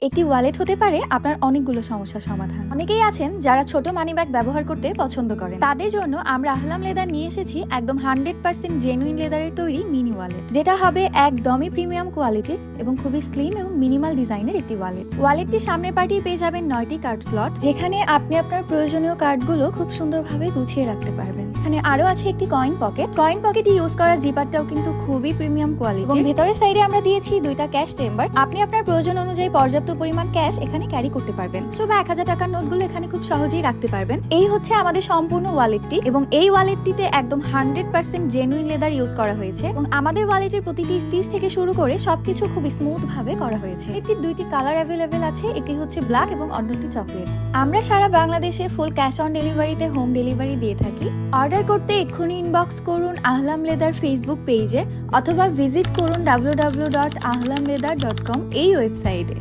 একটি ওয়ালেট হতে পারে আপনার অনেকগুলো সমস্যার সমাধান। অনেকেই আছেন যারা ছোট মানি ব্যাগ ব্যবহার করতে পছন্দ করেন। তাদের জন্য আমরা আহলাম লেদার নিয়ে এসেছি একদম 100% জেনুইন লেদারের তৈরি মিনি ওয়ালেট, যেটা হবে একদমই প্রিমিয়াম কোয়ালিটির এবং খুবই স্লিম এবং মিনিমাল ডিজাইনের একটি ওয়ালেট। ওয়ালেটটির সামনের পার্টি পেয়ে যাবেন 9টি কার্ড স্লট, যেখানে আপনি আপনার প্রয়োজনীয় কার্ডগুলো খুব সুন্দরভাবে গুছিয়ে রাখতে পারবেন। এখানে আরো আছে একটি কয়েন পকেট। কয়েন পকেটে ইউজ করা জিপারটাও কিন্তু খুবই প্রিমিয়াম কোয়ালিটি এবং ভেতরের সাইডে আমরা দিয়েছি 2টা ক্যাশ চেম্বার। আপনি আপনার প্রয়োজন অনুযায়ী পর্যাপ্ত পরিমাণ ক্যাশ এখানে ক্যারি করতে পারবেন। সো 1000 টাকার নোটগুলো এখানে খুব সহজেই রাখতে পারবেন। এই হচ্ছে আমাদের সম্পূর্ণ ওয়ালেটটি এবং এই ওয়ালেটটিতে একদম 100% জেনুইন লেদার ইউজ করা হয়েছে এবং আমাদের ওয়ালেটের প্রতিটি স্টিচ থেকে শুরু করে সবকিছু খুব স্মুথ ভাবে করা হয়েছে। এটির 2টি কালার অ্যাভেলেবেল আছে, একটি হচ্ছে ব্ল্যাক এবং অন্যটি চকলেট। আমরা সারা বাংলাদেশে ফুল ক্যাশ অন ডেলিভারিতে হোম ডেলিভারি দিয়ে থাকি। অর্ডার করতে এক্ষুনি ইনবক্স করুন আহলাম লেদার ফেসবুক পেজে অথবা ভিজিট করুন www.ahlamledar.com এই ওয়েবসাইটে।